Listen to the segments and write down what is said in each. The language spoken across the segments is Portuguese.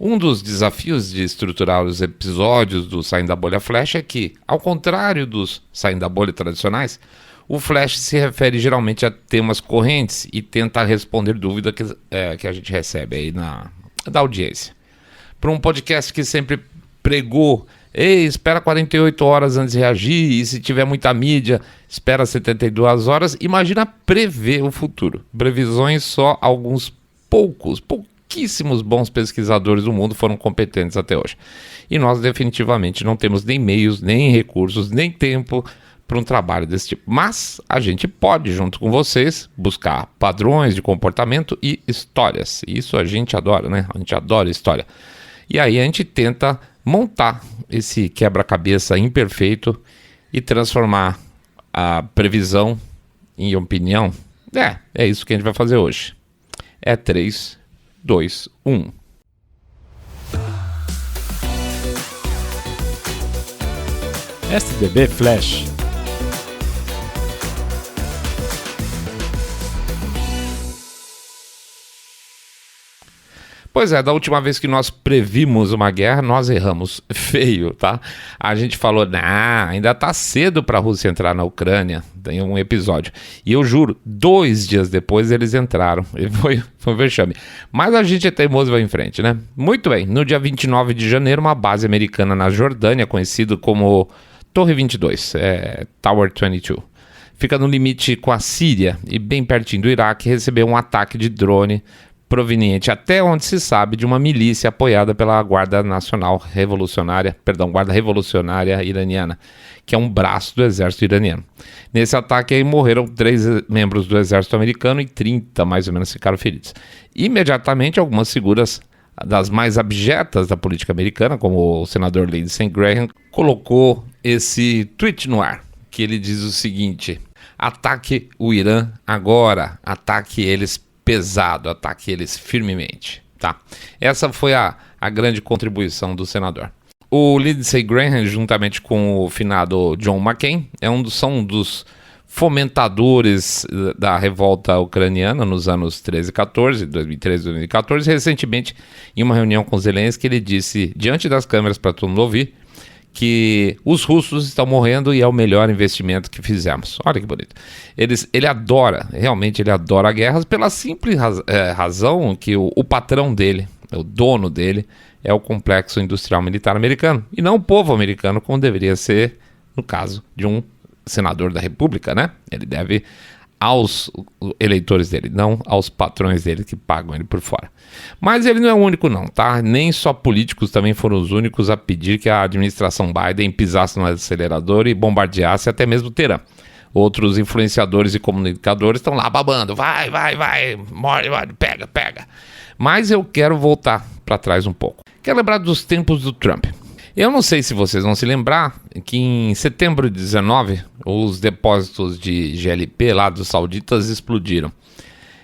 Um dos desafios de estruturar os episódios do Saindo da Bolha Flash é que, ao contrário dos Saindo da Bolha tradicionais, o Flash se refere geralmente a temas correntes e tenta responder dúvidas que a gente recebe aí da audiência. Para um podcast que sempre pregou, espera 48 horas antes de reagir, e se tiver muita mídia, espera 72 horas, imagina prever o futuro. Previsões só alguns pouquíssimos bons pesquisadores do mundo foram competentes até hoje. E nós definitivamente não temos nem meios, nem recursos, nem tempo para um trabalho desse tipo. Mas a gente pode, junto com vocês, buscar padrões de comportamento e histórias. Isso a gente adora, né? A gente adora história. E aí a gente tenta montar esse quebra-cabeça imperfeito e transformar a previsão em opinião. É isso que a gente vai fazer hoje. 3, 2, 1. SDB Flash. Pois é, da última vez que nós previmos uma guerra, nós erramos feio, tá? A gente falou, ainda tá cedo para a Rússia entrar na Ucrânia, tem um episódio. E eu juro, 2 dias depois eles entraram, e foi um vexame. Mas a gente é teimoso e vai em frente, né? Muito bem, no dia 29 de janeiro, uma base americana na Jordânia, conhecida como Torre 22, Tower 22. Fica no limite com a Síria e bem pertinho do Iraque, recebeu um ataque de drone proveniente, até onde se sabe, de uma milícia apoiada pela Guarda Revolucionária Iraniana, que é um braço do exército iraniano. Nesse ataque aí morreram 3 membros do exército americano e 30 mais ou menos ficaram feridos. Imediatamente, algumas figuras das mais abjetas da política americana, como o senador Lindsey Graham, colocou esse tweet no ar, que ele diz o seguinte: ataque o Irã agora, ataque eles pesado, ataque eles firmemente, tá? Essa foi a grande contribuição do senador. O Lindsey Graham, juntamente com o finado John McCain, são um dos fomentadores da revolta ucraniana nos anos 13 e 14, 2013 e 2014. Recentemente, em uma reunião com Zelensky, ele disse, diante das câmeras para todo mundo ouvir, que os russos estão morrendo e é o melhor investimento que fizemos. Olha que bonito. Ele adora guerras pela simples razão que o patrão dele, o dono dele, é o complexo industrial militar americano, e não o povo americano, como deveria ser no caso de um senador da República, né? Ele deve aos eleitores dele, não aos patrões dele que pagam ele por fora. Mas ele não é o único não, tá? Nem só políticos também foram os únicos a pedir que a administração Biden pisasse no acelerador e bombardeasse até mesmo Teherã. Outros influenciadores e comunicadores estão lá babando, vai, morre, pega. Mas eu quero voltar para trás um pouco. Quero lembrar dos tempos do Trump. Eu não sei se vocês vão se lembrar que em setembro de 19, os depósitos de GLP lá dos sauditas explodiram.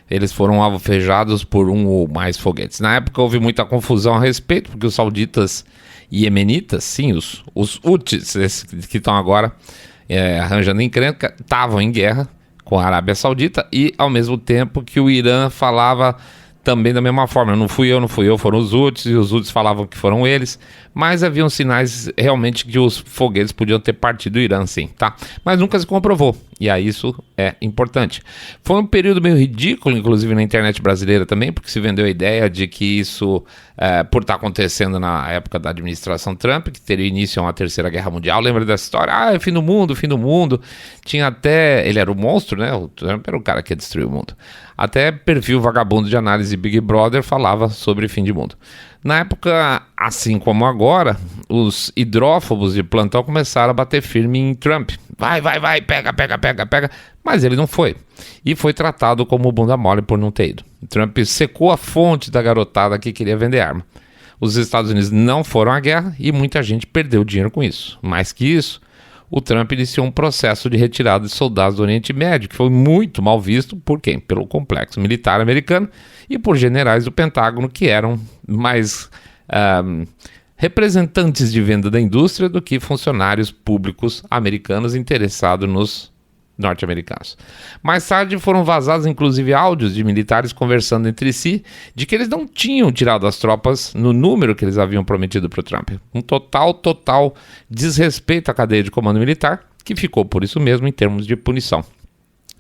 Eles foram alvejados por um ou mais foguetes. Na época houve muita confusão a respeito, porque os sauditas e iemenitas, sim, os Houthis, esses que estão agora arranjando encrenca, estavam em guerra com a Arábia Saudita, e ao mesmo tempo que o Irã falava também da mesma forma, não fui eu, foram os Houthis, e os Houthis falavam que foram eles, mas haviam sinais realmente que os foguetes podiam ter partido do Irã, sim, tá? Mas nunca se comprovou, e aí isso é importante. Foi um período meio ridículo, inclusive na internet brasileira também, porque se vendeu a ideia de que isso, por estar acontecendo na época da administração Trump, que teria início a uma terceira guerra mundial. Lembra dessa história? É fim do mundo. Tinha até, ele era o monstro, né? O Trump era o cara que ia destruir o mundo. Até perfil vagabundo de análise Big Brother falava sobre fim de mundo. Na época, assim como agora, os hidrófobos de plantão começaram a bater firme em Trump. Vai, pega. Mas ele não foi. E foi tratado como bunda mole por não ter ido. Trump secou a fonte da garotada que queria vender arma. Os Estados Unidos não foram à guerra e muita gente perdeu dinheiro com isso. Mais que isso, o Trump iniciou um processo de retirada de soldados do Oriente Médio, que foi muito mal visto por quem? Pelo complexo militar americano e por generais do Pentágono, que eram mais representantes de venda da indústria do que funcionários públicos americanos interessados nos norte-americanos. Mais tarde foram vazados inclusive áudios de militares conversando entre si de que eles não tinham tirado as tropas no número que eles haviam prometido para o Trump. Um total desrespeito à cadeia de comando militar, que ficou por isso mesmo em termos de punição.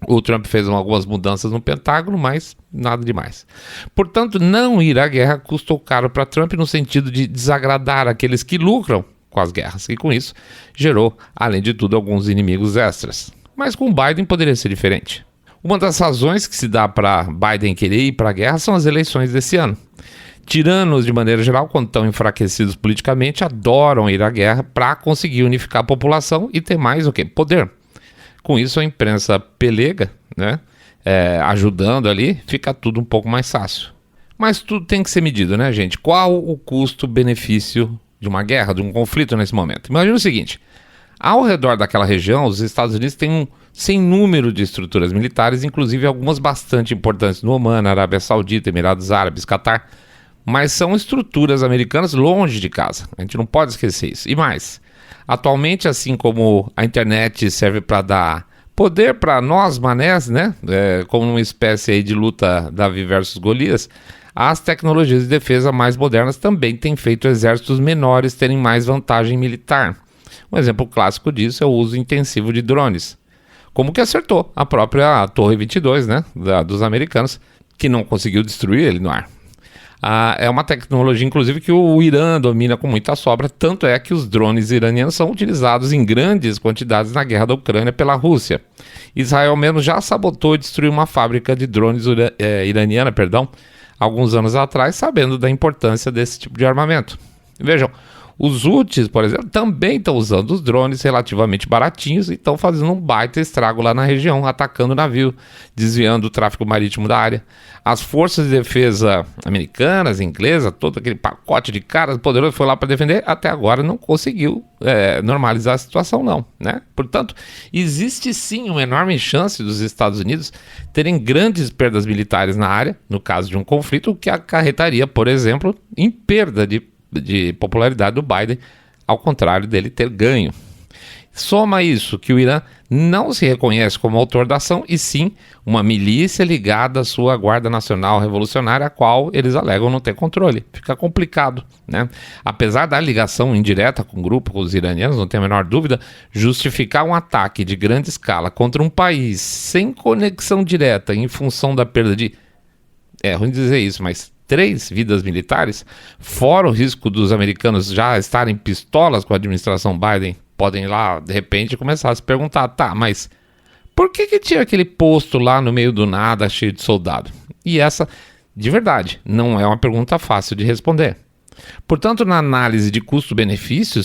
O Trump fez algumas mudanças no Pentágono, mas nada demais. Portanto, não ir à guerra custou caro para Trump no sentido de desagradar aqueles que lucram com as guerras, e com isso gerou, além de tudo, alguns inimigos extras. Mas com Biden poderia ser diferente. Uma das razões que se dá para Biden querer ir para a guerra são as eleições desse ano. Tiranos, de maneira geral, quando estão enfraquecidos politicamente, adoram ir à guerra para conseguir unificar a população e ter mais o quê? Poder. Com isso, a imprensa pelega, né? Ajudando ali, fica tudo um pouco mais fácil. Mas tudo tem que ser medido, né, gente? Qual o custo-benefício de uma guerra, de um conflito nesse momento? Imagina o seguinte: ao redor daquela região, os Estados Unidos têm um sem número de estruturas militares, inclusive algumas bastante importantes no Omã, na Arábia Saudita, Emirados Árabes, Catar, mas são estruturas americanas longe de casa. A gente não pode esquecer isso. E mais, atualmente, assim como a internet serve para dar poder para nós, manés, né? Como uma espécie aí de luta Davi versus Golias, as tecnologias de defesa mais modernas também têm feito exércitos menores terem mais vantagem militar. Um exemplo clássico disso é o uso intensivo de drones. Como que acertou a própria Torre 22, né, dos americanos, que não conseguiu destruir ele no ar. É uma tecnologia, inclusive, que o Irã domina com muita sobra, tanto é que os drones iranianos são utilizados em grandes quantidades na guerra da Ucrânia pela Rússia. Israel mesmo já sabotou e destruiu uma fábrica de drones iraniana, alguns anos atrás, sabendo da importância desse tipo de armamento. Vejam, os Houthis, por exemplo, também estão usando os drones relativamente baratinhos e estão fazendo um baita estrago lá na região, atacando o navio, desviando o tráfego marítimo da área. As forças de defesa americanas, inglesas, todo aquele pacote de caras poderoso foi lá para defender, até agora não conseguiu normalizar a situação não, né? Portanto, existe sim uma enorme chance dos Estados Unidos terem grandes perdas militares na área, no caso de um conflito, o que acarretaria, por exemplo, em perda de popularidade do Biden, ao contrário dele ter ganho. Soma isso que o Irã não se reconhece como autor da ação, e sim uma milícia ligada à sua Guarda Nacional Revolucionária, a qual eles alegam não ter controle. Fica complicado, né? Apesar da ligação indireta com o grupo, com os iranianos, não tem a menor dúvida, justificar um ataque de grande escala contra um país sem conexão direta em função da perda de... É ruim dizer isso, mas 3 vidas militares, fora o risco dos americanos já estarem pistolas com a administração Biden, podem lá, de repente, começar a se perguntar, tá, mas por que tinha aquele posto lá no meio do nada, cheio de soldado? E essa, de verdade, não é uma pergunta fácil de responder. Portanto, na análise de custo-benefício,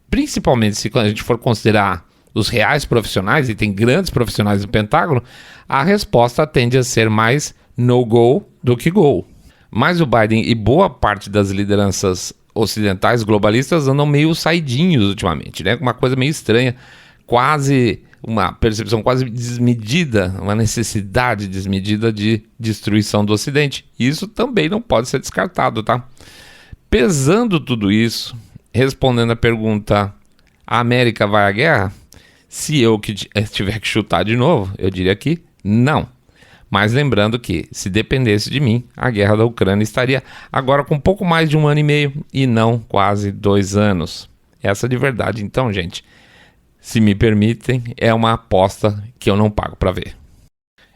principalmente se a gente for considerar os reais profissionais, e tem grandes profissionais no Pentágono, a resposta tende a ser mais no-go do que go. Mas o Biden e boa parte das lideranças ocidentais globalistas andam meio saidinhos ultimamente, né? Uma coisa meio estranha, quase uma percepção quase desmedida, uma necessidade desmedida de destruição do Ocidente. Isso também não pode ser descartado, tá? Pesando tudo isso, respondendo a pergunta, a América vai à guerra? Se eu tiver que chutar de novo, eu diria que não. Mas lembrando que, se dependesse de mim, a guerra da Ucrânia estaria agora com um pouco mais de 1 ano e meio e não quase 2 anos. Essa de verdade, então, gente, se me permitem, é uma aposta que eu não pago para ver.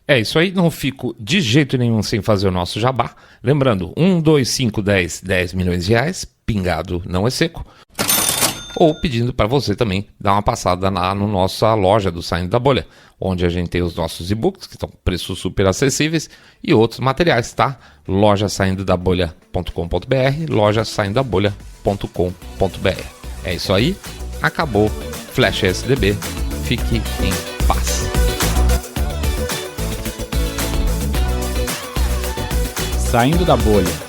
É isso aí, não fico de jeito nenhum sem fazer o nosso jabá. Lembrando, 1, 2, 5, 10 milhões de reais, pingado não é seco. Ou pedindo para você também dar uma passada lá na nossa loja do Saindo da Bolha, onde a gente tem os nossos e-books, que estão com preços super acessíveis, e outros materiais, tá? lojasaindodabolha.com.br, lojasaindodabolha.com.br. É isso aí, acabou. Flash SDB, fique em paz. Saindo da Bolha.